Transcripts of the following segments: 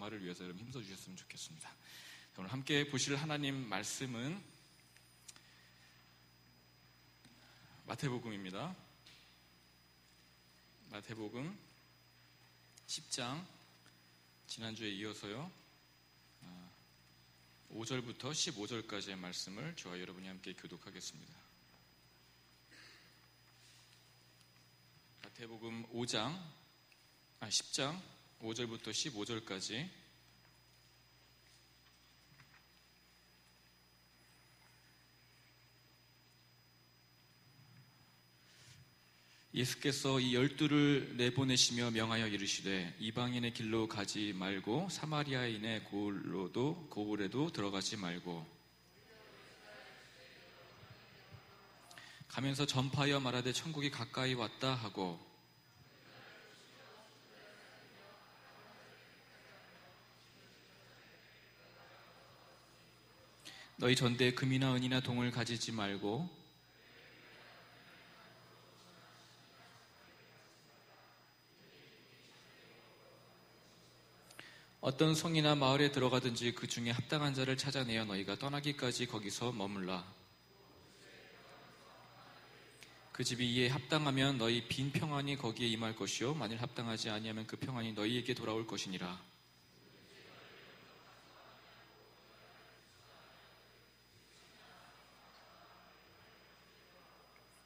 부활을 위해서 여러분 힘써 주셨으면 좋겠습니다. 오늘 함께 보실 하나님 말씀은 마태복음입니다. 마태복음 10장, 지난주에 이어서요 5절부터 15절까지의 말씀을 저와 여러분이 함께 교독하겠습니다. 마태복음 10장 5절부터 15절까지. 예수께서 이 12를 내보내시며 명하여 이르시되 이방인의 길로 가지 말고 사마리아인의 고을에도 들어가지 말고 가면서 전파하여 말하되 천국이 가까이 왔다 하고 너희 전대에 금이나 은이나 동을 가지지 말고 어떤 성이나 마을에 들어가든지 그 중에 합당한 자를 찾아내어 너희가 떠나기까지 거기서 머물라. 그 집이 이에 합당하면 너희 빈 평안이 거기에 임할 것이요 만일 합당하지 아니하면 그 평안이 너희에게 돌아올 것이니라.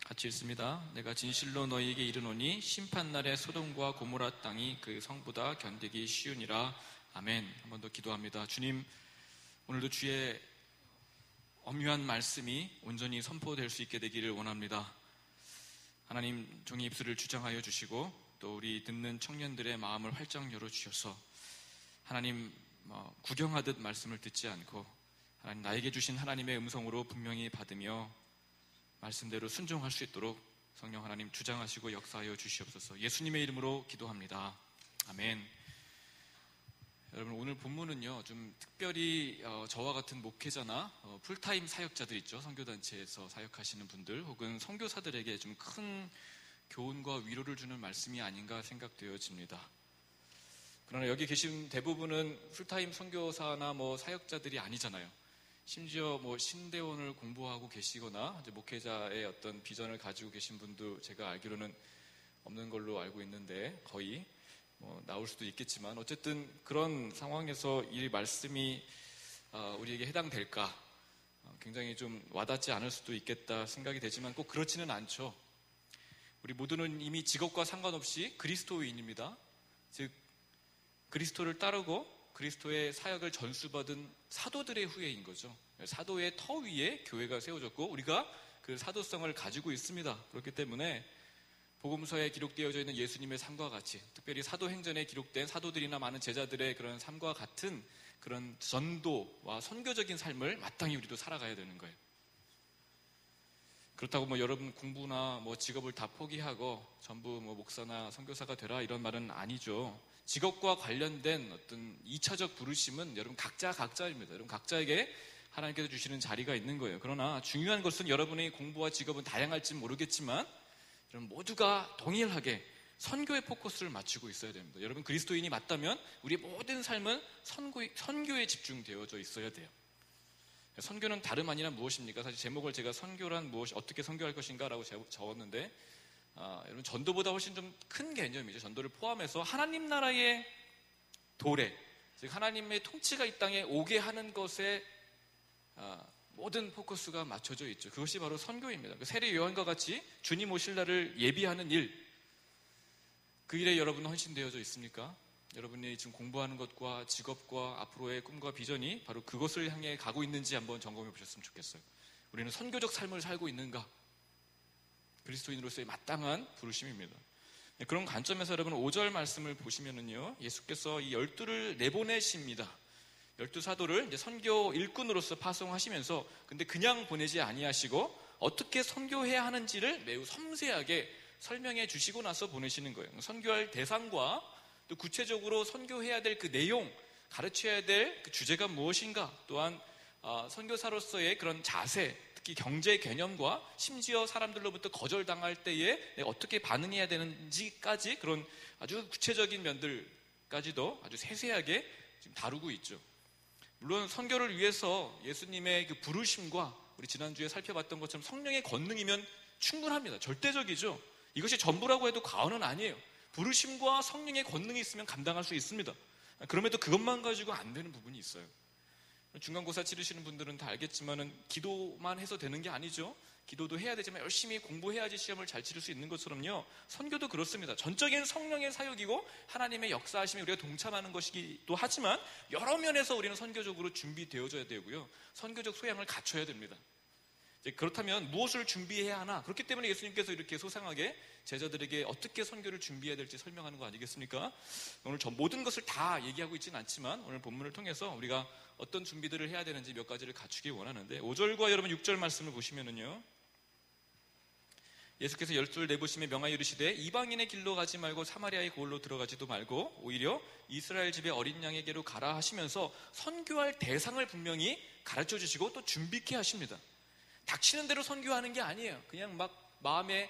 같이 읽습니다. 내가 진실로 너희에게 이르노니 심판날에 소돔과 고모라 땅이 그 성보다 견디기 쉬우니라. 아멘. 한 번 더 기도합니다. 주님, 오늘도 주의 엄유한 말씀이 온전히 선포될 수 있게 되기를 원합니다. 하나님, 종이 입술을 주장하여 주시고 또 우리 듣는 청년들의 마음을 활짝 열어주셔서 하나님 구경하듯 말씀을 듣지 않고 하나님 나에게 주신 하나님의 음성으로 분명히 받으며 말씀대로 순종할 수 있도록 성령 하나님 주장하시고 역사하여 주시옵소서. 예수님의 이름으로 기도합니다. 아멘. 여러분, 오늘 본문은요 좀 특별히 저와 같은 목회자나 풀타임 사역자들 있죠. 선교단체에서 사역하시는 분들 혹은 선교사들에게 좀 큰 교훈과 위로를 주는 말씀이 아닌가 생각되어집니다. 그러나 여기 계신 대부분은 풀타임 선교사나 사역자들이 아니잖아요. 심지어 신대원을 공부하고 계시거나 이제 목회자의 어떤 비전을 가지고 계신 분도 제가 알기로는 없는 걸로 알고 있는데 거의 나올 수도 있겠지만 어쨌든 그런 상황에서 이 말씀이 우리에게 해당될까 굉장히 좀 와닿지 않을 수도 있겠다 생각이 되지만 꼭 그렇지는 않죠. 우리 모두는 이미 직업과 상관없이 그리스도인입니다. 즉 그리스도를 따르고 그리스도의 사역을 전수받은 사도들의 후예인 거죠. 사도의 터 위에 교회가 세워졌고 우리가 그 사도성을 가지고 있습니다. 그렇기 때문에 복음서에 기록되어져 있는 예수님의 삶과 같이 특별히 사도행전에 기록된 사도들이나 많은 제자들의 그런 삶과 같은 그런 전도와 선교적인 삶을 마땅히 우리도 살아가야 되는 거예요. 그렇다고 여러분 공부나 직업을 다 포기하고 전부 목사나 선교사가 되라 이런 말은 아니죠. 직업과 관련된 어떤 2차적 부르심은 여러분 각자입니다. 여러분 각자에게 하나님께서 주시는 자리가 있는 거예요. 그러나 중요한 것은 여러분의 공부와 직업은 다양할지 모르겠지만 여러분 모두가 동일하게 선교에 포커스를 맞추고 있어야 됩니다. 여러분 그리스도인이 맞다면 우리의 모든 삶은 선교에 집중되어져 있어야 돼요. 선교는 다름 아니라 무엇입니까? 사실 제목을 제가 선교란 무엇이 어떻게 선교할 것인가 라고 적었는데 여러분 전도보다 훨씬 좀 큰 개념이죠. 전도를 포함해서 하나님 나라의 도래, 즉 하나님의 통치가 이 땅에 오게 하는 것에 모든 포커스가 맞춰져 있죠. 그것이 바로 선교입니다. 세례 요한과 같이 주님 오실 날을 예비하는 일, 그 일에 여러분 헌신되어져 있습니까? 여러분이 지금 공부하는 것과 직업과 앞으로의 꿈과 비전이 바로 그것을 향해 가고 있는지 한번 점검해 보셨으면 좋겠어요. 우리는 선교적 삶을 살고 있는가? 그리스도인으로서의 마땅한 부르심입니다. 그런 관점에서 여러분 5절 말씀을 보시면은요, 예수께서 이 12를 내보내십니다. 12사도를 이제 선교 일꾼으로서 파송하시면서 근데 그냥 보내지 아니하시고 어떻게 선교해야 하는지를 매우 섬세하게 설명해 주시고 나서 보내시는 거예요. 선교할 대상과 또 구체적으로 선교해야 될 그 내용, 가르쳐야 될 그 주제가 무엇인가, 또한 선교사로서의 그런 자세, 특히 경제 개념과 심지어 사람들로부터 거절당할 때에 내가 어떻게 반응해야 되는지까지 그런 아주 구체적인 면들까지도 아주 세세하게 지금 다루고 있죠. 물론 선교를 위해서 예수님의 그 부르심과 우리 지난주에 살펴봤던 것처럼 성령의 권능이면 충분합니다. 절대적이죠. 이것이 전부라고 해도 과언은 아니에요. 부르심과 성령의 권능이 있으면 감당할 수 있습니다. 그럼에도 그것만 가지고 안 되는 부분이 있어요. 중간고사 치르시는 분들은 다 알겠지만은 기도만 해서 되는 게 아니죠. 기도도 해야 되지만 열심히 공부해야지 시험을 잘 치를 수 있는 것처럼요, 선교도 그렇습니다. 전적인 성령의 사역이고 하나님의 역사하심에 우리가 동참하는 것이기도 하지만 여러 면에서 우리는 선교적으로 준비되어져야 되고요, 선교적 소양을 갖춰야 됩니다. 그렇다면 무엇을 준비해야 하나? 그렇기 때문에 예수님께서 이렇게 소상하게 제자들에게 어떻게 선교를 준비해야 될지 설명하는 거 아니겠습니까? 오늘 모든 것을 다 얘기하고 있지는 않지만 오늘 본문을 통해서 우리가 어떤 준비들을 해야 되는지 몇 가지를 갖추기 원하는데, 5절과 여러분 6절 말씀을 보시면은요, 예수께서 열둘 내보시며 명하여 이르시되 이방인의 길로 가지 말고 사마리아의 고을로 들어가지도 말고 오히려 이스라엘 집의 어린 양에게로 가라 하시면서 선교할 대상을 분명히 가르쳐 주시고 또 준비케 하십니다. 닥치는 대로 선교하는 게 아니에요. 그냥 막 마음의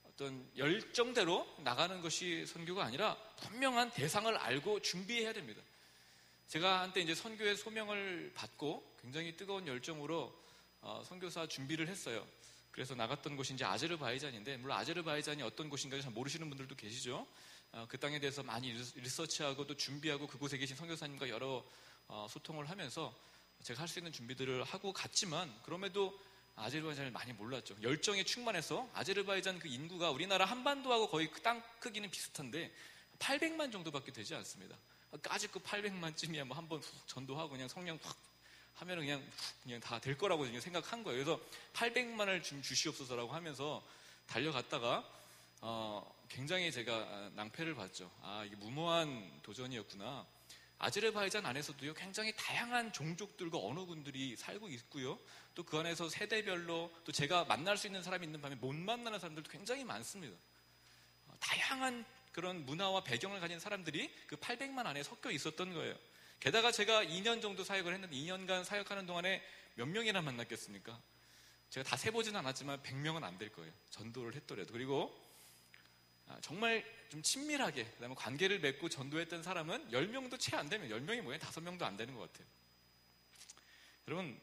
어떤 열정대로 나가는 것이 선교가 아니라 분명한 대상을 알고 준비해야 됩니다. 제가 한때 이제 선교의 소명을 받고 굉장히 뜨거운 열정으로 선교사 준비를 했어요. 그래서 나갔던 곳이 이제 아제르바이잔인데, 물론 아제르바이잔이 어떤 곳인가 잘 모르시는 분들도 계시죠. 그 땅에 대해서 많이 리서치하고 또 준비하고 그곳에 계신 선교사님과 여러 소통을 하면서 제가 할 수 있는 준비들을 하고 갔지만, 그럼에도 아제르바이잔을 많이 몰랐죠. 열정에 충만해서 아제르바이잔 그 인구가 우리나라 한반도하고 거의 땅 크기는 비슷한데 800만 정도밖에 되지 않습니다. 까짓 그 800만쯤이야 뭐 한번 훅 전도하고 그냥 성령 확 하면은 그냥 다 될 거라고 생각한 거예요. 그래서 800만을 좀 주시옵소서라고 하면서 달려갔다가 굉장히 제가 낭패를 봤죠. 이게 무모한 도전이었구나. 아제르바이잔 안에서도요, 굉장히 다양한 종족들과 언어군들이 살고 있고요, 또 그 안에서 세대별로 또 제가 만날 수 있는 사람이 있는 반면 못 만나는 사람들도 굉장히 많습니다. 다양한 그런 문화와 배경을 가진 사람들이 그 800만 안에 섞여 있었던 거예요. 게다가 제가 2년 정도 사역을 했는데 2년간 사역하는 동안에 몇 명이나 만났겠습니까? 제가 다 세보지는 않았지만 100명은 안 될 거예요, 전도를 했더라도. 그리고 정말 좀 친밀하게 그다음에 관계를 맺고 전도했던 사람은 10명도 채 안 되면, 10명이 뭐예요? 5명도 안 되는 것 같아요. 여러분,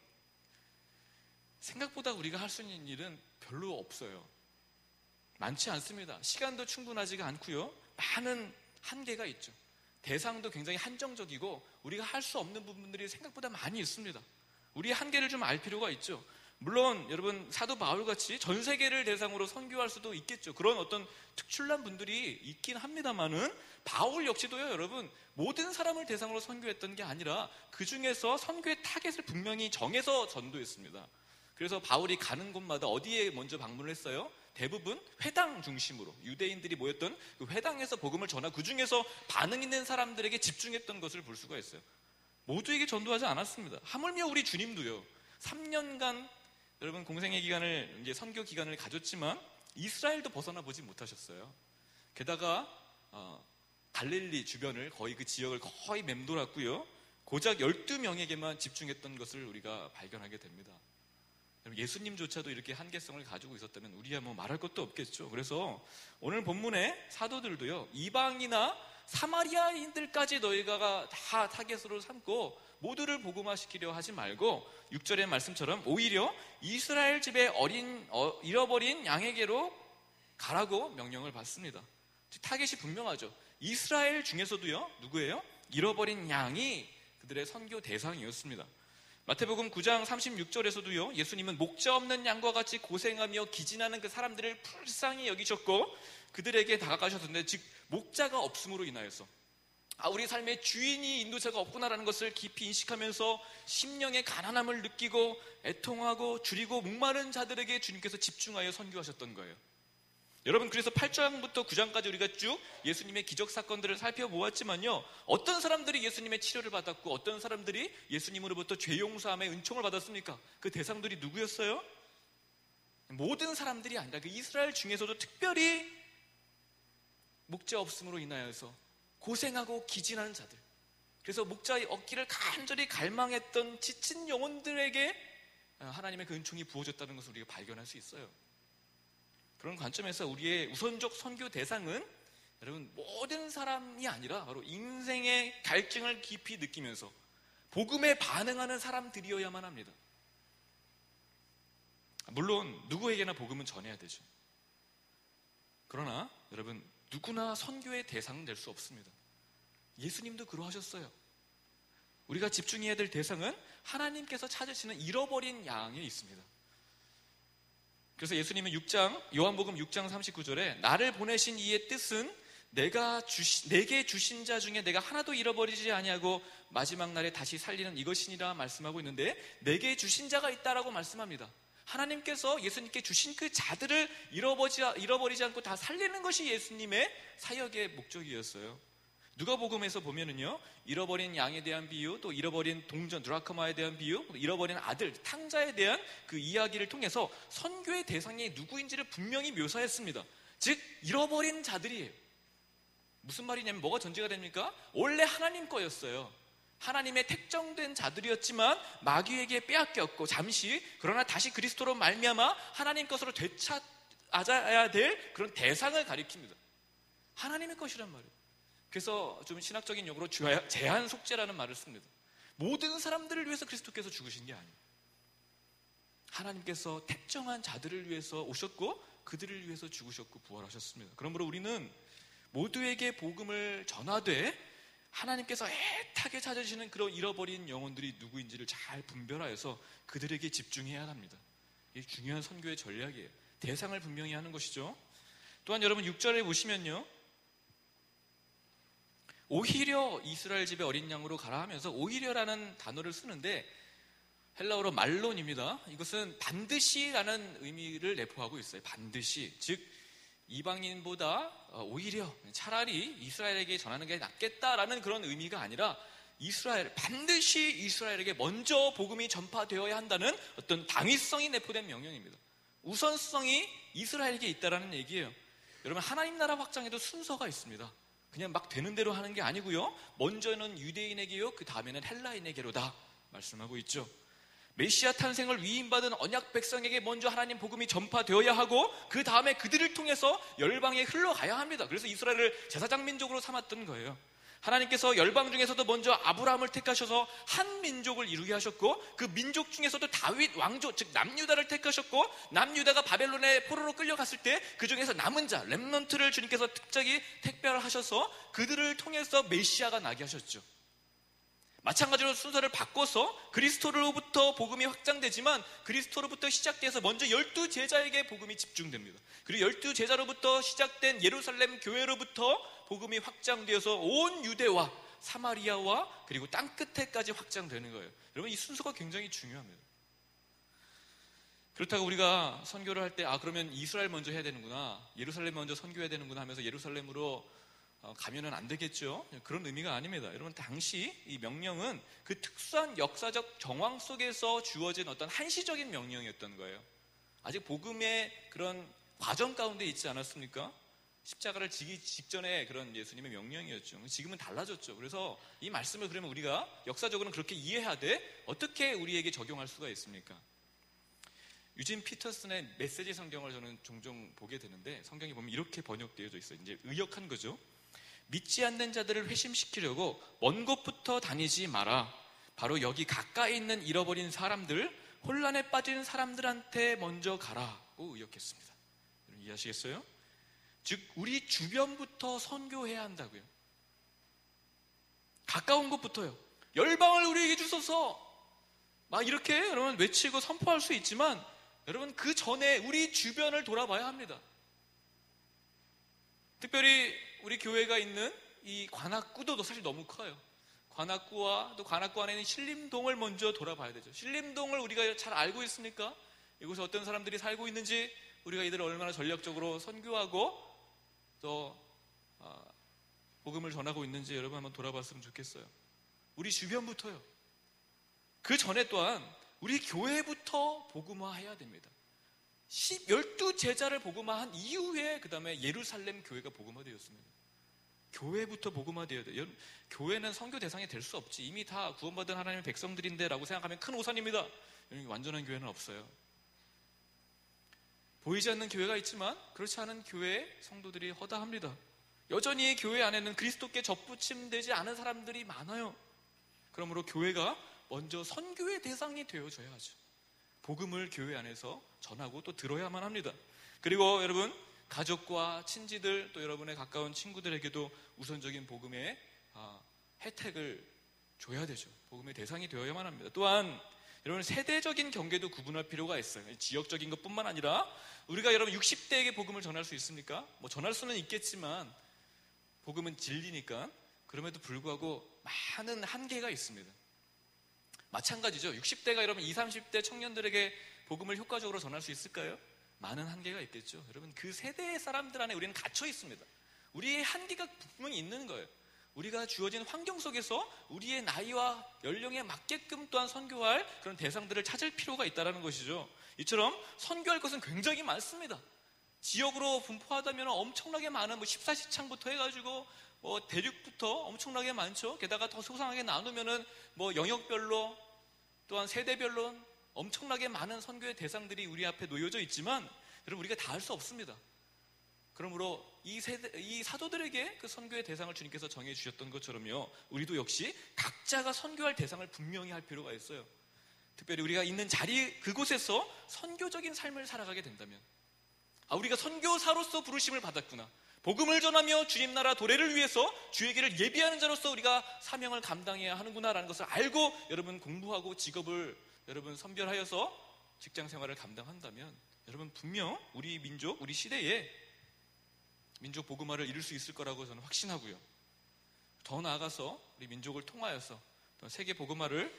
생각보다 우리가 할 수 있는 일은 별로 없어요. 많지 않습니다. 시간도 충분하지가 않고요, 많은 한계가 있죠. 대상도 굉장히 한정적이고 우리가 할 수 없는 부분들이 생각보다 많이 있습니다. 우리의 한계를 좀 알 필요가 있죠. 물론 여러분, 사도 바울같이 전 세계를 대상으로 선교할 수도 있겠죠. 그런 어떤 특출난 분들이 있긴 합니다만은 바울 역시도요, 여러분, 모든 사람을 대상으로 선교했던 게 아니라 그 중에서 선교의 타겟을 분명히 정해서 전도했습니다. 그래서 바울이 가는 곳마다 어디에 먼저 방문을 했어요? 대부분 회당 중심으로 유대인들이 모였던 그 회당에서 복음을 전하고 그 중에서 반응 있는 사람들에게 집중했던 것을 볼 수가 있어요. 모두에게 전도하지 않았습니다. 하물며 우리 주님도요, 3년간 여러분 공생의 기간을, 이제 선교 기간을 가졌지만 이스라엘도 벗어나 보지 못하셨어요. 게다가 갈릴리 주변을 거의 그 지역을 거의 맴돌았고요, 고작 12명에게만 집중했던 것을 우리가 발견하게 됩니다. 예수님조차도 이렇게 한계성을 가지고 있었다면 우리야 뭐 말할 것도 없겠죠. 그래서 오늘 본문의 사도들도요, 이방이나 사마리아인들까지 너희가 다 타겟으로 삼고 모두를 복음화시키려 하지 말고 6절의 말씀처럼 오히려 이스라엘 집의 잃어버린 양에게로 가라고 명령을 받습니다. 타겟이 분명하죠. 이스라엘 중에서도요, 누구예요? 잃어버린 양이 그들의 선교 대상이었습니다. 마태복음 9장 36절에서도요, 예수님은 목자 없는 양과 같이 고생하며 기진하는 그 사람들을 불쌍히 여기셨고 그들에게 다가가셨는데, 즉 목자가 없음으로 인하여서 우리 삶에 주인이 인도자가 없구나라는 것을 깊이 인식하면서 심령의 가난함을 느끼고 애통하고 줄이고 목마른 자들에게 주님께서 집중하여 선교하셨던 거예요. 여러분, 그래서 8장부터 9장까지 우리가 쭉 예수님의 기적 사건들을 살펴보았지만요, 어떤 사람들이 예수님의 치료를 받았고 어떤 사람들이 예수님으로부터 죄 용서함의 은총을 받았습니까? 그 대상들이 누구였어요? 모든 사람들이 아니라 그 이스라엘 중에서도 특별히 목자 없음으로 인하여서 고생하고 기진하는 자들, 그래서 목자의 얻기를 간절히 갈망했던 지친 영혼들에게 하나님의 그 은총이 부어졌다는 것을 우리가 발견할 수 있어요. 그런 관점에서 우리의 우선적 선교 대상은 여러분, 모든 사람이 아니라 바로 인생의 갈증을 깊이 느끼면서 복음에 반응하는 사람들이어야만 합니다. 물론 누구에게나 복음은 전해야 되죠. 그러나 여러분, 누구나 선교의 대상은 될 수 없습니다. 예수님도 그러하셨어요. 우리가 집중해야 될 대상은 하나님께서 찾으시는 잃어버린 양에 있습니다. 그래서 예수님은 요한복음 6장 39절에 나를 보내신 이의 뜻은 내게 주신 자 중에 내가 하나도 잃어버리지 아니하고 마지막 날에 다시 살리는 이것이니라 말씀하고 있는데, 내게 주신 자가 있다라고 말씀합니다. 하나님께서 예수님께 주신 그 자들을 잃어버리지 않고 다 살리는 것이 예수님의 사역의 목적이었어요. 누가복음에서 보면은요, 잃어버린 양에 대한 비유, 또 잃어버린 동전 드라크마에 대한 비유, 잃어버린 아들 탕자에 대한 그 이야기를 통해서 선교의 대상이 누구인지를 분명히 묘사했습니다. 즉 잃어버린 자들이에요. 무슨 말이냐면 뭐가 전제가 됩니까? 원래 하나님 거였어요. 하나님의 택정된 자들이었지만 마귀에게 빼앗겼고 잠시, 그러나 다시 그리스도로 말미암아 하나님 것으로 되찾아야 될 그런 대상을 가리킵니다. 하나님의 것이란 말이에요. 그래서 좀 신학적인 용어로 제한 속죄라는 말을 씁니다. 모든 사람들을 위해서 그리스도께서 죽으신 게 아니에요. 하나님께서 택정한 자들을 위해서 오셨고 그들을 위해서 죽으셨고 부활하셨습니다. 그러므로 우리는 모두에게 복음을 전하되 하나님께서 애타게 찾으시는 그런 잃어버린 영혼들이 누구인지를 잘 분별하여서 그들에게 집중해야 합니다. 이게 중요한 선교의 전략이에요. 대상을 분명히 하는 것이죠. 또한 여러분 6절에 보시면요, 오히려 이스라엘 집에 어린 양으로 가라 하면서 오히려라는 단어를 쓰는데 헬라어로 말론입니다. 이것은 반드시라는 의미를 내포하고 있어요. 반드시. 즉 이방인보다 오히려 차라리 이스라엘에게 전하는 게 낫겠다라는 그런 의미가 아니라 반드시 이스라엘에게 먼저 복음이 전파되어야 한다는 어떤 당위성이 내포된 명령입니다. 우선성이 이스라엘에게 있다라는 얘기예요. 여러분, 하나님 나라 확장에도 순서가 있습니다. 그냥 막 되는 대로 하는 게 아니고요, 먼저는 유대인에게요, 그 다음에는 헬라인에게로다 말씀하고 있죠. 메시아 탄생을 위임받은 언약 백성에게 먼저 하나님 복음이 전파되어야 하고 그 다음에 그들을 통해서 열방에 흘러가야 합니다. 그래서 이스라엘을 제사장 민족으로 삼았던 거예요. 하나님께서 열방 중에서도 먼저 아브라함을 택하셔서 한 민족을 이루게 하셨고 그 민족 중에서도 다윗 왕조, 즉 남유다를 택하셨고 남유다가 바벨론의 포로로 끌려갔을 때 그 중에서 남은 자 렘넌트를 주님께서 특별히 택별하셔서 그들을 통해서 메시아가 나게 하셨죠. 마찬가지로 순서를 바꿔서 그리스도로부터 복음이 확장되지만 그리스도로부터 시작돼서 먼저 12제자에게 복음이 집중됩니다. 그리고 12제자로부터 시작된 예루살렘 교회로부터 복음이 확장되어서 온 유대와 사마리아와 그리고 땅끝에까지 확장되는 거예요. 여러분, 이 순서가 굉장히 중요합니다. 그렇다고 우리가 선교를 할 때 그러면 이스라엘 먼저 해야 되는구나, 예루살렘 먼저 선교해야 되는구나 하면서 예루살렘으로 가면은 안 되겠죠. 그런 의미가 아닙니다. 여러분, 당시 이 명령은 그 특수한 역사적 정황 속에서 주어진 어떤 한시적인 명령이었던 거예요. 아직 복음의 그런 과정 가운데 있지 않았습니까? 십자가를 지기 직전에 그런 예수님의 명령이었죠. 지금은 달라졌죠. 그래서 이 말씀을 그러면 우리가 역사적으로는 그렇게 이해해야 돼? 어떻게 우리에게 적용할 수가 있습니까? 유진 피터슨의 메시지 성경을 저는 종종 보게 되는데 성경에 보면 이렇게 번역되어져 있어요. 이제 의역한 거죠. 믿지 않는 자들을 회심시키려고 먼 곳부터 다니지 마라. 바로 여기 가까이 있는 잃어버린 사람들, 혼란에 빠진 사람들한테 먼저 가라고 의역했습니다. 여러분 이해하시겠어요? 즉 우리 주변부터 선교해야 한다고요. 가까운 곳부터요. 열방을 우리에게 주소서 막 이렇게 여러분 외치고 선포할 수 있지만 여러분 그 전에 우리 주변을 돌아봐야 합니다. 특별히 우리 교회가 있는 이 관악구도 사실 너무 커요. 관악구와 또 관악구 안에 있는 신림동을 먼저 돌아봐야 되죠. 신림동을 우리가 잘 알고 있습니까? 이곳에 어떤 사람들이 살고 있는지, 우리가 이들을 얼마나 전략적으로 선교하고 또 복음을 전하고 있는지 여러분 한번 돌아봤으면 좋겠어요. 우리 주변부터요. 그 전에 또한 우리 교회부터 복음화해야 됩니다. 12제자를 복음화한 이후에 그 다음에 예루살렘 교회가 복음화되었습니다. 교회부터 복음화되어야 돼요. 교회는 선교 대상이 될 수 없지. 이미 다 구원받은 하나님의 백성들인데 라고 생각하면 큰 오산입니다. 완전한 교회는 없어요. 보이지 않는 교회가 있지만 그렇지 않은 교회의 성도들이 허다합니다. 여전히 교회 안에는 그리스도께 접붙임되지 않은 사람들이 많아요. 그러므로 교회가 먼저 선교의 대상이 되어줘야 하죠. 복음을 교회 안에서 전하고 또 들어야만 합니다. 그리고 여러분, 가족과 친지들, 또 여러분의 가까운 친구들에게도 우선적인 복음의 혜택을 줘야 되죠. 복음의 대상이 되어야만 합니다. 또한 여러분, 세대적인 경계도 구분할 필요가 있어요. 지역적인 것뿐만 아니라 우리가 여러분 60대에게 복음을 전할 수 있습니까? 전할 수는 있겠지만 복음은 진리니까. 그럼에도 불구하고 많은 한계가 있습니다. 마찬가지죠. 60대가 여러분 20, 30대 청년들에게 복음을 효과적으로 전할 수 있을까요? 많은 한계가 있겠죠. 여러분, 그 세대의 사람들 안에 우리는 갇혀 있습니다. 우리의 한계가 분명히 있는 거예요. 우리가 주어진 환경 속에서 우리의 나이와 연령에 맞게끔 또한 선교할 그런 대상들을 찾을 필요가 있다는 것이죠. 이처럼 선교할 것은 굉장히 많습니다. 지역으로 분포하다면 엄청나게 많은 14시창부터 해가지고 대륙부터 엄청나게 많죠. 게다가 더 소상하게 나누면은 영역별로 또한 세대별로 엄청나게 많은 선교의 대상들이 우리 앞에 놓여져 있지만 여러분, 우리가 다 할 수 없습니다. 그러므로 이 사도들에게 그 선교의 대상을 주님께서 정해 주셨던 것처럼요, 우리도 역시 각자가 선교할 대상을 분명히 할 필요가 있어요. 특별히 우리가 있는 자리 그곳에서 선교적인 삶을 살아가게 된다면, 우리가 선교사로서 부르심을 받았구나, 복음을 전하며 주님 나라 도래를 위해서 주의 길을 예비하는 자로서 우리가 사명을 감당해야 하는구나라는 것을 알고 여러분 공부하고 직업을 여러분 선별하여서 직장 생활을 감당한다면 여러분 분명 우리 민족, 우리 시대에 민족 복음화를 이룰 수 있을 거라고 저는 확신하고요. 더 나아가서 우리 민족을 통하여서 세계 복음화의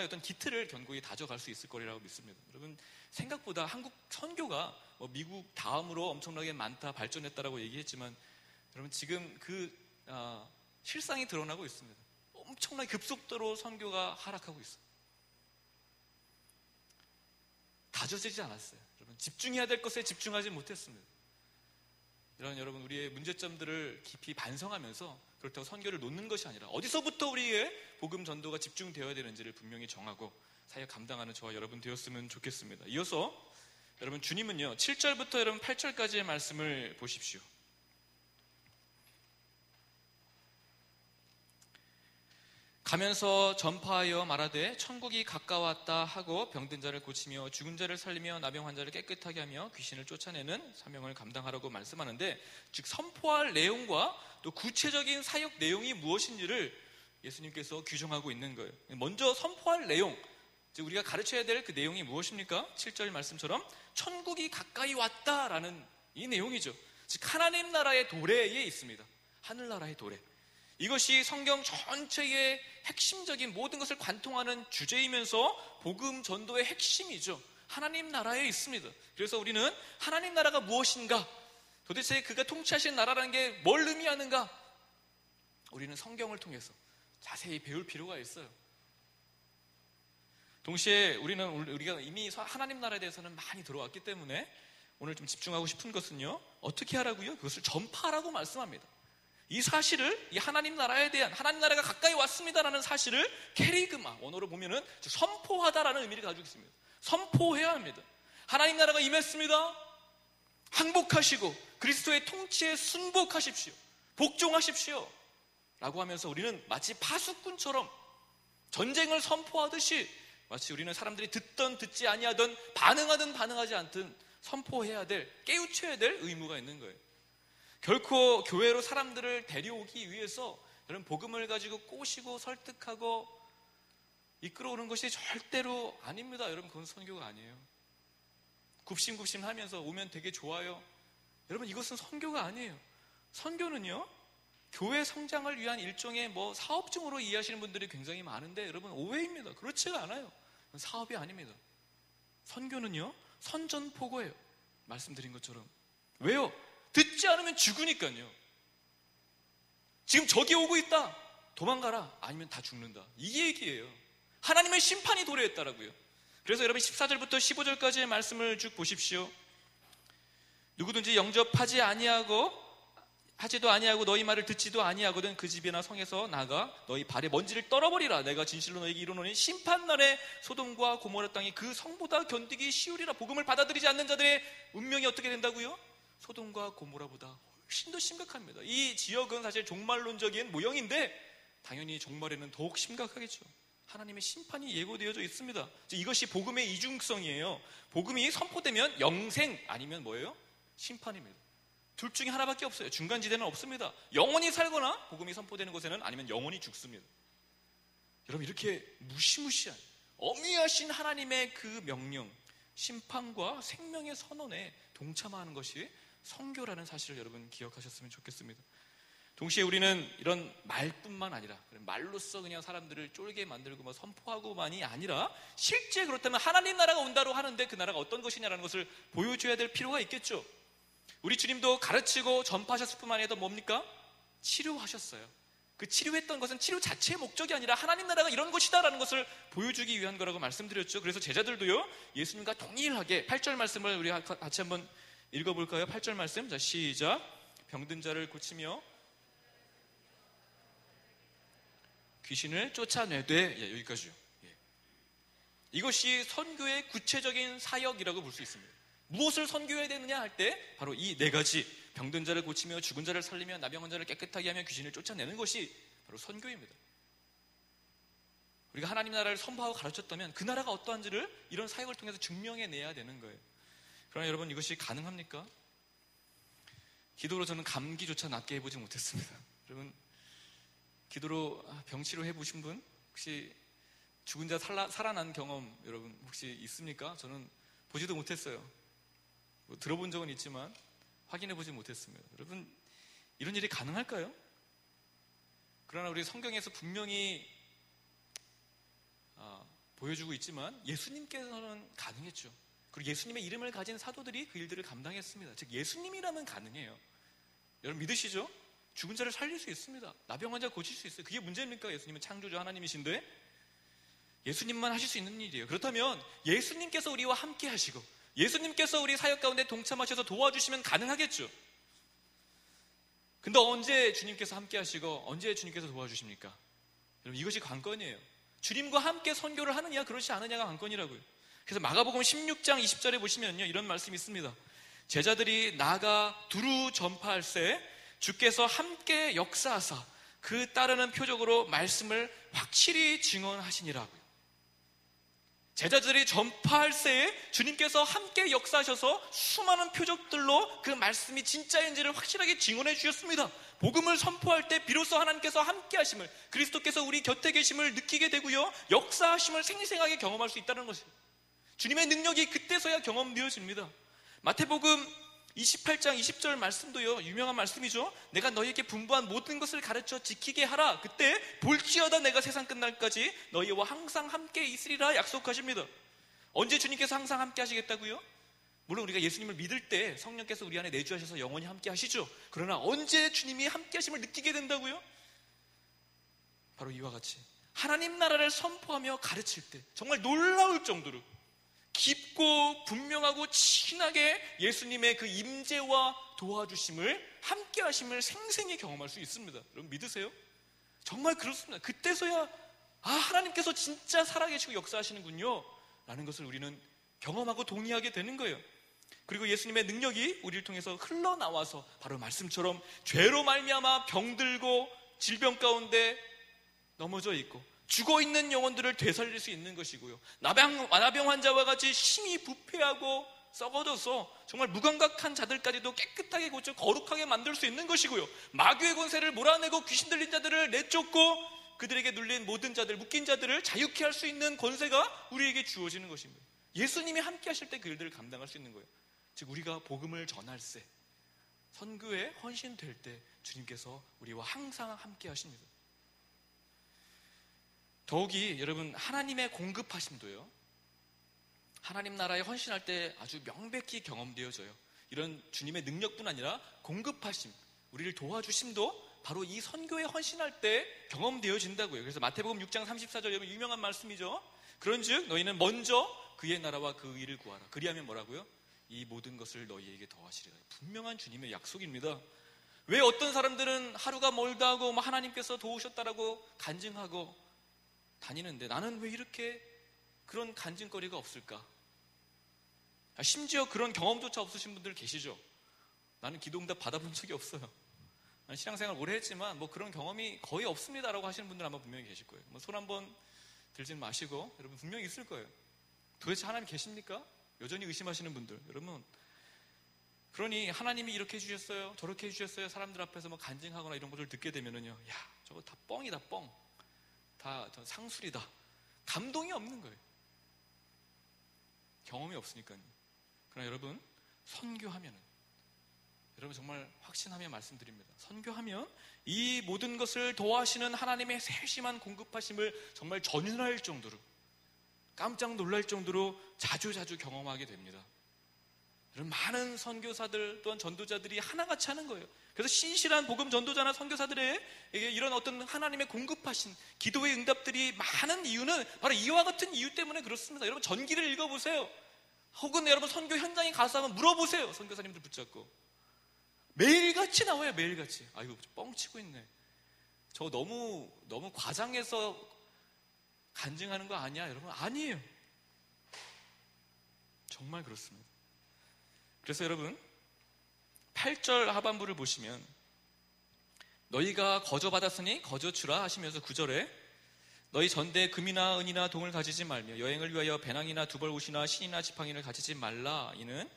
어떤 기틀을 견고히 다져갈 수 있을 거라고 믿습니다. 여러분, 생각보다 한국 선교가 미국 다음으로 엄청나게 많다, 발전했다라고 얘기했지만 여러분, 지금 그 실상이 드러나고 있습니다. 엄청나게 급속도로 선교가 하락하고 있어요. 다져지지 않았어요. 여러분, 집중해야 될 것에 집중하지 못했습니다. 이런 여러분, 우리의 문제점들을 깊이 반성하면서 그렇다고 선교를 놓는 것이 아니라 어디서부터 우리의 복음 전도가 집중되어야 되는지를 분명히 정하고 사역 감당하는 저와 여러분 되었으면 좋겠습니다. 이어서 여러분, 주님은요 7절부터 여러분 8절까지의 말씀을 보십시오. 가면서 전파하여 말하되 천국이 가까웠다 하고 병든 자를 고치며 죽은 자를 살리며 나병 환자를 깨끗하게 하며 귀신을 쫓아내는 사명을 감당하라고 말씀하는데, 즉 선포할 내용과 또 구체적인 사역 내용이 무엇인지를 예수님께서 규정하고 있는 거예요. 먼저 선포할 내용, 즉 우리가 가르쳐야 될 그 내용이 무엇입니까? 7절 말씀처럼 천국이 가까이 왔다라는 이 내용이죠. 즉 하나님 나라의 도래에 있습니다. 하늘나라의 도래. 이것이 성경 전체의 핵심적인 모든 것을 관통하는 주제이면서 복음 전도의 핵심이죠. 하나님 나라에 있습니다. 그래서 우리는 하나님 나라가 무엇인가, 도대체 그가 통치하신 나라라는 게 뭘 의미하는가, 우리는 성경을 통해서 자세히 배울 필요가 있어요. 동시에 우리가 이미 하나님 나라에 대해서는 많이 들어왔기 때문에 오늘 좀 집중하고 싶은 것은요, 어떻게 하라고요? 그것을 전파하라고 말씀합니다. 이 사실을, 이 하나님 나라에 대한, 하나님 나라가 가까이 왔습니다라는 사실을 케리그마, 원어로 보면은 선포하다라는 의미를 가지고 있습니다. 선포해야 합니다. 하나님 나라가 임했습니다. 항복하시고 그리스도의 통치에 순복하십시오. 복종하십시오. 라고 하면서 우리는 마치 파수꾼처럼 전쟁을 선포하듯이, 마치 우리는 사람들이 듣던 듣지 아니하던 반응하든 반응하지 않든 선포해야 될, 깨우쳐야 될 의무가 있는 거예요. 결코 교회로 사람들을 데려오기 위해서 여러분 복음을 가지고 꼬시고 설득하고 이끌어오는 것이 절대로 아닙니다. 여러분, 그건 선교가 아니에요. 굽심굽심 하면서 오면 되게 좋아요. 여러분, 이것은 선교가 아니에요. 선교는요, 교회 성장을 위한 일종의 사업종으로 이해하시는 분들이 굉장히 많은데 여러분, 오해입니다. 그렇지가 않아요. 사업이 아닙니다. 선교는요, 선전포고예요. 말씀드린 것처럼. 왜요? 듣지 않으면 죽으니까요. 지금 적이 오고 있다, 도망가라, 아니면 다 죽는다, 이 얘기예요. 하나님의 심판이 도래했다라고요. 그래서 여러분 14절부터 15절까지의 말씀을 쭉 보십시오. 누구든지 영접하지 아니하고 하지도 아니하고 너희 말을 듣지도 아니하거든 그 집이나 성에서 나가 너희 발에 먼지를 떨어버리라. 내가 진실로 너희에게 이르노니 심판날에 소돔과 고모라 땅이 그 성보다 견디기 쉬우리라. 복음을 받아들이지 않는 자들의 운명이 어떻게 된다고요? 소돔과 고모라보다 훨씬 더 심각합니다. 이 지역은 사실 종말론적인 모형인데 당연히 종말에는 더욱 심각하겠죠. 하나님의 심판이 예고되어져 있습니다. 이것이 복음의 이중성이에요. 복음이 선포되면 영생 아니면 뭐예요? 심판입니다. 둘 중에 하나밖에 없어요. 중간지대는 없습니다. 영원히 살거나 복음이 선포되는 곳에는 아니면 영원히 죽습니다. 여러분, 이렇게 무시무시한 어미하신 하나님의 그 명령, 심판과 생명의 선언에 동참하는 것이 선교라는 사실을 여러분 기억하셨으면 좋겠습니다. 동시에 우리는 이런 말뿐만 아니라 말로써 그냥 사람들을 쫄게 만들고 선포하고만이 아니라 실제 그렇다면 하나님 나라가 온다고 하는데 그 나라가 어떤 것이냐라는 것을 보여줘야 될 필요가 있겠죠. 우리 주님도 가르치고 전파하셨을 뿐만 아니라 뭡니까? 치료하셨어요. 그 치료했던 것은 치료 자체의 목적이 아니라 하나님 나라가 이런 것이다라는 것을 보여주기 위한 거라고 말씀드렸죠. 그래서 제자들도요, 예수님과 동일하게 8절 말씀을 우리 같이 한번 읽어볼까요? 8절 말씀. 자, 시작. 병든 자를 고치며 귀신을 쫓아내되, 여기까지요. 이것이 선교의 구체적인 사역이라고 볼 수 있습니다. 무엇을 선교해야 되느냐 할 때 바로 이 네 가지, 병든 자를 고치며 죽은 자를 살리며 나병한 자를 깨끗하게 하며 귀신을 쫓아내는 것이 바로 선교입니다. 우리가 하나님 나라를 선포하고 가르쳤다면 그 나라가 어떠한지를 이런 사역을 통해서 증명해내야 되는 거예요. 그러나 여러분, 이것이 가능합니까? 기도로 저는 감기조차 낫게 해보지 못했습니다. 여러분, 기도로 병치료 해보신 분? 혹시 죽은 자 살아난 경험 여러분 혹시 있습니까? 저는 보지도 못했어요. 들어본 적은 있지만 확인해보지 못했습니다. 여러분, 이런 일이 가능할까요? 그러나 우리 성경에서 분명히 보여주고 있지만 예수님께서는 가능했죠. 그리고 예수님의 이름을 가진 사도들이 그 일들을 감당했습니다. 즉 예수님이라면 가능해요. 여러분 믿으시죠? 죽은 자를 살릴 수 있습니다. 나병 환자 고칠 수 있어요. 그게 문제입니까? 예수님은 창조주 하나님이신데 예수님만 하실 수 있는 일이에요. 그렇다면 예수님께서 우리와 함께 하시고 예수님께서 우리 사역 가운데 동참하셔서 도와주시면 가능하겠죠. 근데 언제 주님께서 함께 하시고 언제 주님께서 도와주십니까? 여러분, 이것이 관건이에요. 주님과 함께 선교를 하느냐 그렇지 않느냐가 관건이라고요. 그래서 마가복음 16장 20절에 보시면요, 이런 말씀이 있습니다. 제자들이 나가 두루 전파할새 주께서 함께 역사하사 그 따르는 표적으로 말씀을 확실히 증언하시니라고요. 제자들이 전파할 새에 주님께서 함께 역사하셔서 수많은 표적들로 그 말씀이 진짜인지를 확실하게 증언해 주셨습니다. 복음을 선포할 때 비로소 하나님께서 함께 하심을, 그리스도께서 우리 곁에 계심을 느끼게 되고요, 역사하심을 생생하게 경험할 수 있다는 것이에요. 주님의 능력이 그때서야 경험되어집니다. 마태복음 28장 20절 말씀도요, 유명한 말씀이죠. 내가 너희에게 분부한 모든 것을 가르쳐 지키게 하라. 그때 볼지어다 내가 세상 끝날까지 너희와 항상 함께 있으리라 약속하십니다. 언제 주님께서 항상 함께 하시겠다고요? 물론 우리가 예수님을 믿을 때 성령께서 우리 안에 내주하셔서 영원히 함께 하시죠. 그러나 언제 주님이 함께 하심을 느끼게 된다고요? 바로 이와 같이 하나님 나라를 선포하며 가르칠 때 정말 놀라울 정도로 깊고 분명하고 친하게 예수님의 그 임재와 도와주심을, 함께 하심을 생생히 경험할 수 있습니다. 여러분 믿으세요? 정말 그렇습니다. 그때서야 하나님께서 진짜 살아계시고 역사하시는군요 라는 것을 우리는 경험하고 동의하게 되는 거예요. 그리고 예수님의 능력이 우리를 통해서 흘러나와서 바로 말씀처럼 죄로 말미암아 병들고 질병 가운데 넘어져 있고 죽어있는 영혼들을 되살릴 수 있는 것이고요, 나병 환자와 같이 심히 부패하고 썩어져서 정말 무감각한 자들까지도 깨끗하게 고쳐 거룩하게 만들 수 있는 것이고요, 마귀의 권세를 몰아내고 귀신 들린 자들을 내쫓고 그들에게 눌린 모든 자들, 묶인 자들을 자유케 할 수 있는 권세가 우리에게 주어지는 것입니다. 예수님이 함께 하실 때 그 일들을 감당할 수 있는 거예요. 즉 우리가 복음을 전할 때, 선교에 헌신될 때 주님께서 우리와 항상 함께 하십니다. 더욱이 여러분, 하나님의 공급하심도요, 하나님 나라에 헌신할 때 아주 명백히 경험되어져요. 이런 주님의 능력뿐 아니라 공급하심, 우리를 도와주심도 바로 이 선교에 헌신할 때 경험되어진다고요. 그래서 마태복음 6장 34절 여러분 유명한 말씀이죠. 그런즉 너희는 먼저 그의 나라와 그 의를 구하라. 그리하면 뭐라고요? 이 모든 것을 너희에게 더하시리라. 분명한 주님의 약속입니다. 왜 어떤 사람들은 하루가 멀다 하고 하나님께서 도우셨다라고 간증하고 다니는데 나는 왜 이렇게 그런 간증거리가 없을까? 심지어 그런 경험조차 없으신 분들 계시죠. 나는 기도응답 받아본 적이 없어요. 나는 신앙생활 오래 했지만 뭐 그런 경험이 거의 없습니다라고 하시는 분들 아마 분명히 계실 거예요. 뭐 손 한번 들지는 마시고, 여러분 분명히 있을 거예요. 도대체 하나님 계십니까? 여전히 의심하시는 분들, 여러분, 그러니 하나님이 이렇게 해주셨어요, 저렇게 해주셨어요, 사람들 앞에서 뭐 간증하거나 이런 것을 듣게 되면은요, 야, 저거 다 뻥이다, 뻥. 다 상술이다. 감동이 없는 거예요. 경험이 없으니까요. 그러나 여러분, 선교하면은, 여러분 정말 확신하며 말씀드립니다. 선교하면 이 모든 것을 도와시는 하나님의 세심한 공급하심을 정말 전율할 정도로, 깜짝 놀랄 정도로 자주 경험하게 됩니다. 여러분, 많은 선교사들 또한 전도자들이 하나같이 하는 거예요. 그래서 신실한 복음 전도자나 선교사들에게 이런 어떤 하나님의 공급하신 기도의 응답들이 많은 이유는 바로 이와 같은 이유 때문에 그렇습니다. 여러분, 전기를 읽어보세요. 혹은 여러분 선교 현장에 가서 한번 물어보세요. 선교사님들 붙잡고 매일같이 나와요. 매일같이. 아이고, 뻥치고 있네. 저 너무 과장해서 간증하는 거 아니야? 여러분, 아니에요. 정말 그렇습니다. 그래서 여러분, 8절 하반부를 보시면 너희가 거저 받았으니 거저 주라 하시면서 9절에 너희 전대에 금이나 은이나 동을 가지지 말며 여행을 위하여 배낭이나 두벌 옷이나 신이나 지팡이를 가지지 말라. 이는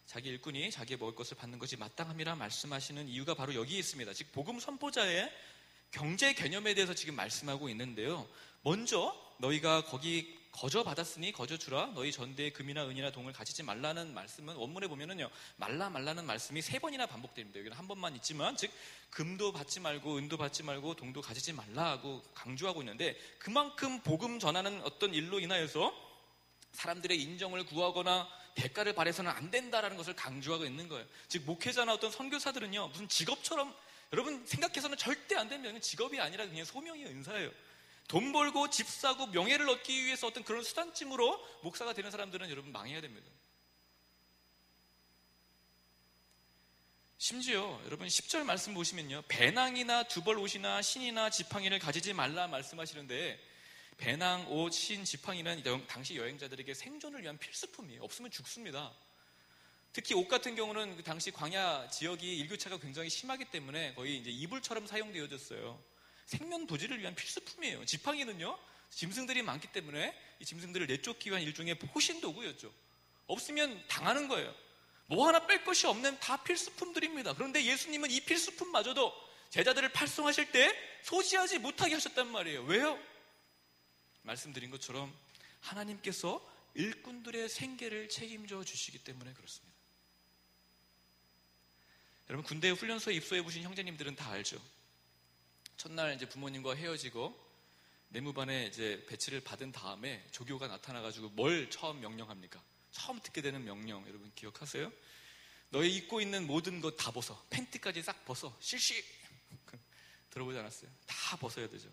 자기 일꾼이 자기의 먹을 것을 받는 것이 마땅함이라 말씀하시는 이유가 바로 여기에 있습니다. 즉 복음 선포자의 경제 개념에 대해서 지금 말씀하고 있는데요. 먼저 너희가 거기 거저 받았으니 거저 주라. 너희 전대에 금이나 은이나 동을 가지지 말라는 말씀은 원문에 보면은요, 말라는 말씀이 3번이나 반복됩니다. 여기는 한 번만 있지만, 즉 금도 받지 말고 은도 받지 말고 동도 가지지 말라고 강조하고 있는데, 그만큼 복음 전하는 어떤 일로 인하여서 사람들의 인정을 구하거나 대가를 바라서는 안 된다라는 것을 강조하고 있는 거예요. 즉 목회자나 어떤 선교사들은요, 무슨 직업처럼 여러분 생각해서는 절대 안 되는 직업이 아니라 그냥 소명의 은사예요. 돈 벌고 집 사고 명예를 얻기 위해서 어떤 그런 수단쯤으로 목사가 되는 사람들은 여러분 망해야 됩니다. 심지어 여러분 10절 말씀 보시면요, 배낭이나 두벌 옷이나 신이나 지팡이를 가지지 말라 말씀하시는데, 배낭, 옷, 신, 지팡이는 당시 여행자들에게 생존을 위한 필수품이에요. 없으면 죽습니다. 특히 옷 같은 경우는 그 당시 광야 지역이 일교차가 굉장히 심하기 때문에 거의 이제 이불처럼 사용되어졌어요. 생명 도지를 위한 필수품이에요. 지팡이는요, 짐승들이 많기 때문에 이 짐승들을 내쫓기 위한 일종의 호신 도구였죠. 없으면 당하는 거예요. 뭐 하나 뺄 것이 없는 다 필수품들입니다. 그런데 예수님은 이 필수품마저도 제자들을 팔송하실 때 소지하지 못하게 하셨단 말이에요. 왜요? 말씀드린 것처럼 하나님께서 일꾼들의 생계를 책임져 주시기 때문에 그렇습니다. 여러분, 군대 훈련소에 입소해 보신 형제님들은 다 알죠. 첫날 이제 부모님과 헤어지고 내무반에 이제 배치를 받은 다음에 조교가 나타나가지고 뭘 처음 명령합니까? 처음 듣게 되는 명령, 여러분 기억하세요? 너희 입고 있는 모든 것 다 벗어. 팬티까지 싹 벗어. 실시! 들어보지 않았어요? 다 벗어야 되죠.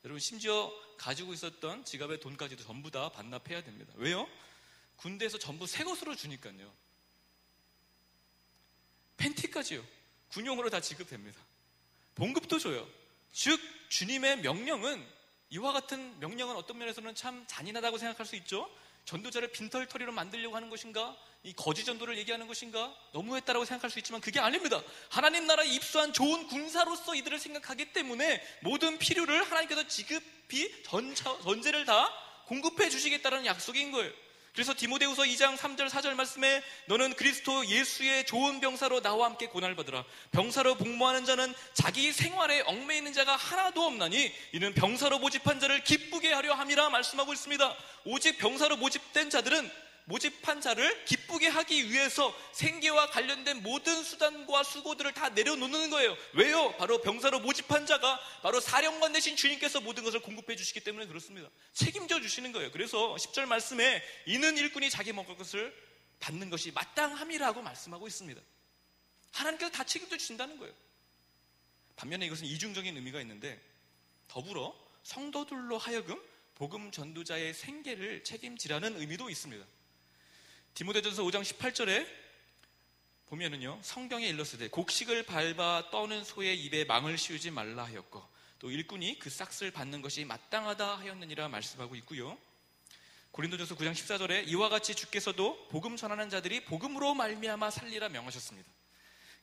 여러분, 심지어 가지고 있었던 지갑의 돈까지도 전부 다 반납해야 됩니다. 왜요? 군대에서 전부 새 것으로 주니까요. 팬티까지요. 군용으로 다 지급됩니다. 봉급도 줘요. 즉 주님의 명령은, 이와 같은 명령은 어떤 면에서는 참 잔인하다고 생각할 수 있죠. 전도자를 빈털터리로 만들려고 하는 것인가? 이 거짓 전도를 얘기하는 것인가? 너무했다라고 생각할 수 있지만 그게 아닙니다. 하나님 나라에 입소한 좋은 군사로서 이들을 생각하기 때문에 모든 필요를 하나님께서 지급히 전제를 다 공급해 주시겠다는 약속인 거예요. 그래서 디모데후서 2장 3절 4절 말씀에 너는 그리스도 예수의 좋은 병사로 나와 함께 고난을 받으라. 병사로 복무하는 자는 자기 생활에 얽매이는 있는 자가 하나도 없나니 이는 병사로 모집한 자를 기쁘게 하려 함이라 말씀하고 있습니다. 오직 병사로 모집한 자를 기쁘게 하기 위해서 생계와 관련된 모든 수단과 수고들을 다 내려놓는 거예요. 왜요? 바로 병사로 모집한 자가 바로 사령관 되신 주님께서 모든 것을 공급해 주시기 때문에 그렇습니다. 책임져 주시는 거예요. 그래서 10절 말씀에 이는 일꾼이 자기 먹을 것을 받는 것이 마땅함이라고 말씀하고 있습니다. 하나님께서 다 책임져 주신다는 거예요. 반면에 이것은 이중적인 의미가 있는데, 더불어 성도들로 하여금 복음 전도자의 생계를 책임지라는 의미도 있습니다. 디모데전서 5장 18절에 보면은요, 성경에 일렀으되 곡식을 밟아 떠는 소의 입에 망을 씌우지 말라 하였고 또 일꾼이 그 싹을 받는 것이 마땅하다 하였느니라 말씀하고 있고요. 고린도전서 9장 14절에 이와 같이 주께서도 복음 전하는 자들이 복음으로 말미암아 살리라 명하셨습니다.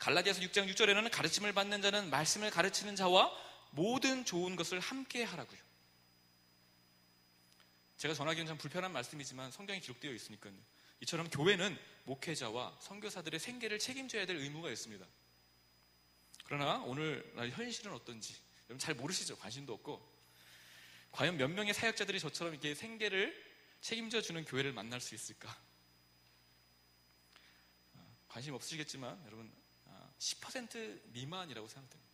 갈라디아서 6장 6절에는 가르침을 받는 자는 말씀을 가르치는 자와 모든 좋은 것을 함께 하라고요. 제가 전하기는 참 불편한 말씀이지만 성경에 기록되어 있으니까요. 이처럼 교회는 목회자와 선교사들의 생계를 책임져야 될 의무가 있습니다. 그러나 오늘날 현실은 어떤지 여러분 잘 모르시죠? 관심도 없고. 과연 몇 명의 사역자들이 저처럼 이렇게 생계를 책임져주는 교회를 만날 수 있을까? 관심 없으시겠지만 여러분 10% 미만이라고 생각됩니다.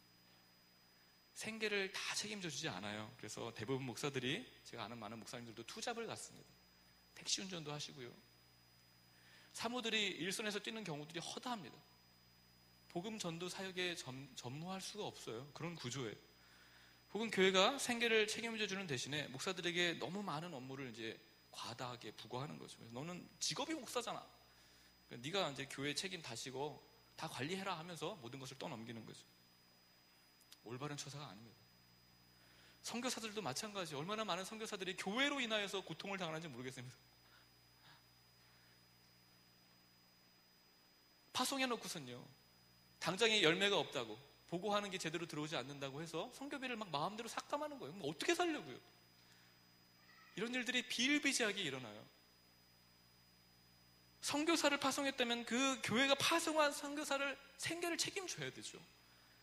생계를 다 책임져 주지 않아요. 그래서 대부분 목사들이, 제가 아는 많은 목사님들도 투잡을 갔습니다. 택시 운전도 하시고요. 사모들이 일선에서 뛰는 경우들이 허다합니다. 복음 전도 사역에 전무할 수가 없어요. 그런 구조예요. 혹은 교회가 생계를 책임져 주는 대신에 목사들에게 너무 많은 업무를 이제 과다하게 부과하는 거죠. 너는 직업이 목사잖아. 그러니까 네가 이제 교회 책임 다시고 다 관리해라 하면서 모든 것을 떠넘기는 거죠. 올바른 처사가 아닙니다. 선교사들도 마찬가지. 얼마나 많은 선교사들이 교회로 인하여서 고통을 당하는지 모르겠습니다. 파송해놓고선요, 당장에 열매가 없다고, 보고하는 게 제대로 들어오지 않는다고 해서 선교비를 막 마음대로 삭감하는 거예요. 어떻게 살려고요? 이런 일들이 비일비재하게 일어나요. 선교사를 파송했다면 그 교회가 파송한 선교사를 생계를 책임져야 되죠.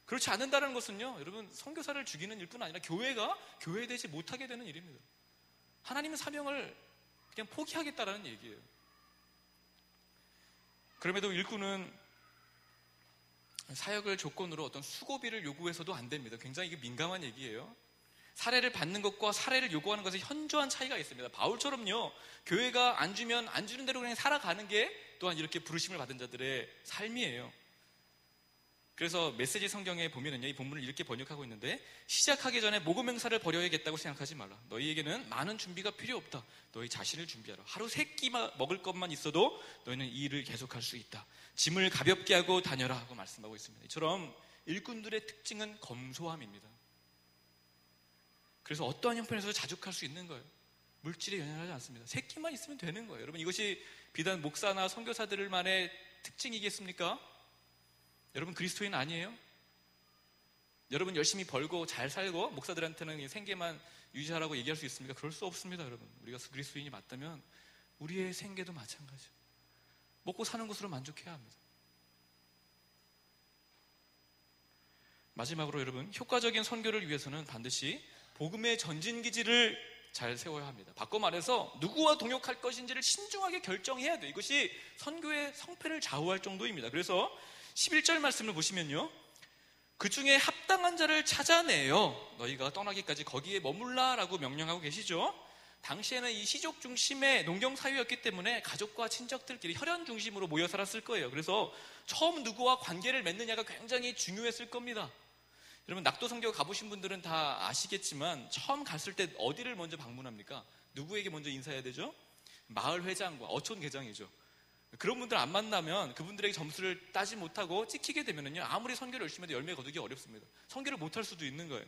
그렇지 않는다는 것은요, 여러분, 선교사를 죽이는 일뿐 아니라 교회가 교회되지 못하게 되는 일입니다. 하나님의 사명을 그냥 포기하겠다라는 얘기예요. 그럼에도 일꾼은 사역을 조건으로 어떤 수고비를 요구해서도 안 됩니다. 굉장히 이게 민감한 얘기예요. 사례를 받는 것과 사례를 요구하는 것에 현저한 차이가 있습니다. 바울처럼요, 교회가 안 주면 안 주는 대로 그냥 살아가는 게 또한 이렇게 부르심을 받은 자들의 삶이에요. 그래서 메시지 성경에 보면은요, 이 본문을 이렇게 번역하고 있는데, 시작하기 전에 모금 행사를 벌여야겠다고 생각하지 말라. 너희에게는 많은 준비가 필요 없다. 너희 자신을 준비하라. 하루 3끼 먹을 것만 있어도 너희는 이 일을 계속할 수 있다. 짐을 가볍게 하고 다녀라 하고 말씀하고 있습니다. 이처럼 일꾼들의 특징은 검소함입니다. 그래서 어떠한 형편에서도 자족할 수 있는 거예요. 물질에 연연하지 않습니다. 3끼만 있으면 되는 거예요. 여러분, 이것이 비단 목사나 선교사들만의 특징이겠습니까? 여러분, 그리스도인 아니에요? 여러분 열심히 벌고 잘 살고 목사들한테는 생계만 유지하라고 얘기할 수 있습니까? 그럴 수 없습니다. 여러분, 우리가 그리스도인이 맞다면 우리의 생계도 마찬가지예요. 먹고 사는 것으로 만족해야 합니다. 마지막으로 여러분, 효과적인 선교를 위해서는 반드시 복음의 전진기지를 잘 세워야 합니다. 바꿔 말해서 누구와 동역할 것인지를 신중하게 결정해야 돼요. 이것이 선교의 성패를 좌우할 정도입니다. 그래서 11절 말씀을 보시면요, 그 중에 합당한 자를 찾아내어 너희가 떠나기까지 거기에 머물라 라고 명령하고 계시죠. 당시에는 이 시족 중심의 농경 사회였기 때문에 가족과 친척들끼리 혈연 중심으로 모여 살았을 거예요. 그래서 처음 누구와 관계를 맺느냐가 굉장히 중요했을 겁니다. 여러분, 낙도 선교 가보신 분들은 다 아시겠지만 처음 갔을 때 어디를 먼저 방문합니까? 누구에게 먼저 인사해야 되죠? 마을 회장과 어촌 계장이죠. 그런 분들 안 만나면 그분들에게 점수를 따지 못하고 찍히게 되면요, 아무리 선교를 열심히 해도 열매 거두기 어렵습니다. 선교를 못할 수도 있는 거예요.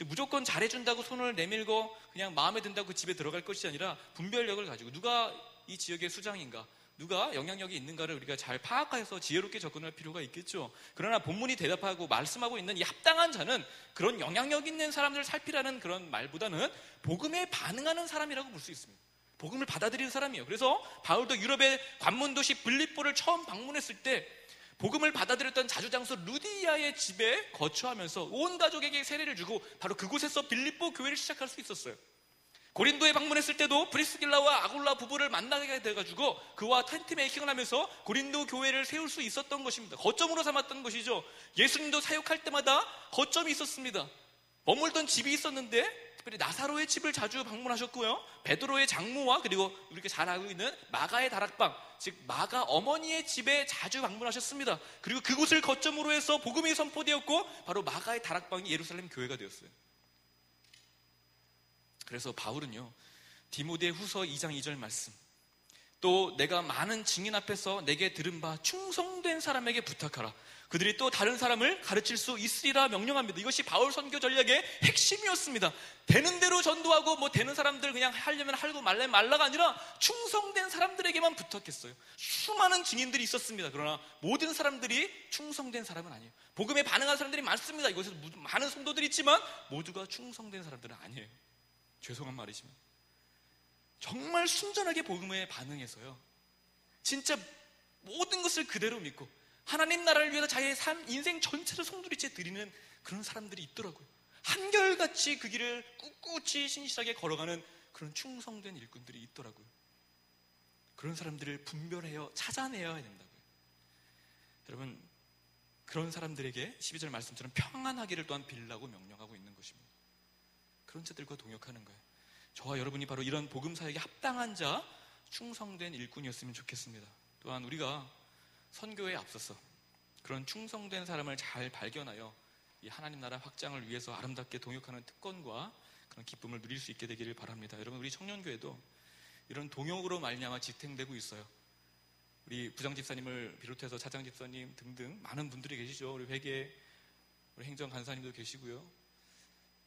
무조건 잘해준다고 손을 내밀고 그냥 마음에 든다고 그 집에 들어갈 것이 아니라 분별력을 가지고 누가 이 지역의 수장인가, 누가 영향력이 있는가를 우리가 잘 파악해서 지혜롭게 접근할 필요가 있겠죠. 그러나 본문이 대답하고 말씀하고 있는 이 합당한 자는 그런 영향력 있는 사람들을 살피라는 그런 말보다는 복음에 반응하는 사람이라고 볼 수 있습니다. 복음을 받아들이는 사람이에요. 그래서 바울도 유럽의 관문도시 빌립보를 처음 방문했을 때 복음을 받아들였던 자주장소 루디아의 집에 거처하면서 온 가족에게 세례를 주고 바로 그곳에서 빌립보 교회를 시작할 수 있었어요. 고린도에 방문했을 때도 브리스길라와 아굴라 부부를 만나게 돼가지고 그와 텐트 메이킹을 하면서 고린도 교회를 세울 수 있었던 것입니다. 거점으로 삼았던 것이죠. 예수님도 사역할 때마다 거점이 있었습니다. 머물던 집이 있었는데 특별히 나사로의 집을 자주 방문하셨고요, 베드로의 장모와 그리고 우리가 잘 알고 있는 마가의 다락방, 즉 마가 어머니의 집에 자주 방문하셨습니다. 그리고 그곳을 거점으로 해서 복음이 선포되었고 바로 마가의 다락방이 예루살렘 교회가 되었어요. 그래서 바울은요, 디모데 후서 2장 2절 말씀, 또 내가 많은 증인 앞에서 내게 들은 바 충성된 사람에게 부탁하라. 그들이 또 다른 사람을 가르칠 수 있으리라 명령합니다. 이것이 바울 선교 전략의 핵심이었습니다. 되는 대로 전도하고 뭐 되는 사람들 그냥 하려면 하고 말려면 말라가 아니라 충성된 사람들에게만 부탁했어요. 수많은 증인들이 있었습니다. 그러나 모든 사람들이 충성된 사람은 아니에요. 복음에 반응한 사람들이 많습니다. 이곳에 많은 성도들이 있지만 모두가 충성된 사람들은 아니에요. 죄송한 말이지만 정말 순전하게 복음에 반응해서요, 진짜 모든 것을 그대로 믿고 하나님 나라를 위해서 자기의 삶, 인생 전체를 송두리째 드리는 그런 사람들이 있더라고요. 한결같이 그 길을 꿋꿋이 신실하게 걸어가는 그런 충성된 일꾼들이 있더라고요. 그런 사람들을 분별해요, 찾아내야 된다고요. 여러분, 그런 사람들에게 12절 말씀처럼 평안하기를 또한 빌라고 명령하고 있는 것입니다. 그런 자들과 동역하는 거예요. 저와 여러분이 바로 이런 복음 사역에 합당한 자, 충성된 일꾼이었으면 좋겠습니다. 또한 우리가 선교에 앞서서 그런 충성된 사람을 잘 발견하여 이 하나님 나라 확장을 위해서 아름답게 동역하는 특권과 그런 기쁨을 누릴 수 있게 되기를 바랍니다. 여러분, 우리 청년교회도 이런 동역으로 말미암아 지탱되고 있어요. 우리 부장집사님을 비롯해서 차장집사님 등등 많은 분들이 계시죠. 우리 회계, 우리 행정간사님도 계시고요.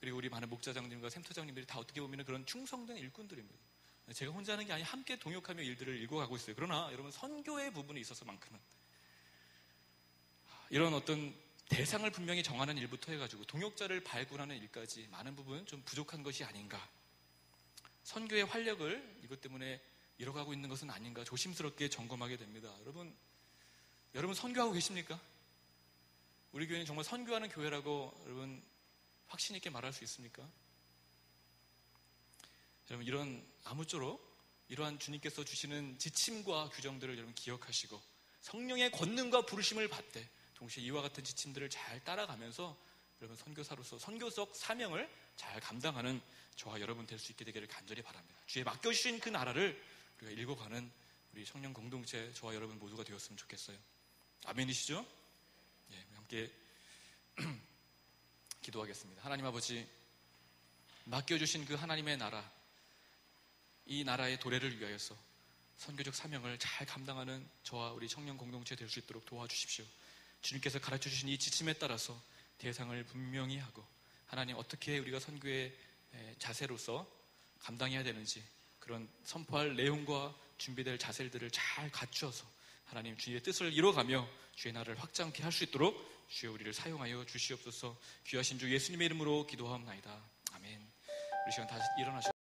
그리고 우리 많은 목자장님과 샘터장님들이 다 어떻게 보면 그런 충성된 일꾼들입니다. 제가 혼자 하는 게 아니라 함께 동역하며 일들을 일궈가고 있어요. 그러나 여러분, 선교의 부분에 있어서만큼은 이런 어떤 대상을 분명히 정하는 일부터 해가지고 동역자를 발굴하는 일까지 많은 부분 좀 부족한 것이 아닌가, 선교의 활력을 이것 때문에 잃어가고 있는 것은 아닌가 조심스럽게 점검하게 됩니다. 여러분 선교하고 계십니까? 우리 교회는 정말 선교하는 교회라고 여러분 확신 있게 말할 수 있습니까? 여러분, 이런 아무쪼록 이러한 주님께서 주시는 지침과 규정들을 여러분 기억하시고 성령의 권능과 부르심을 받되 동시에 이와 같은 지침들을 잘 따라가면서 여러분 선교사로서 선교적 사명을 잘 감당하는 저와 여러분 될 수 있게 되기를 간절히 바랍니다. 주에 맡겨주신 그 나라를 우리가 읽어가는 우리 청년 공동체 저와 여러분 모두가 되었으면 좋겠어요. 아멘이시죠? 예, 함께 기도하겠습니다. 하나님 아버지, 맡겨주신 그 하나님의 나라, 이 나라의 도래를 위하여서 선교적 사명을 잘 감당하는 저와 우리 청년 공동체 될 수 있도록 도와주십시오. 주님께서 가르쳐주신 이 지침에 따라서 대상을 분명히 하고 하나님 어떻게 우리가 선교의 자세로서 감당해야 되는지 그런 선포할 내용과 준비될 자세들을 잘 갖추어서 하나님 주의 뜻을 이뤄가며 주의 나라를 확장케 할 수 있도록 주여 우리를 사용하여 주시옵소서. 귀하신 주 예수님의 이름으로 기도하옵나이다. 아멘. 우리 시간 다시 일어나셔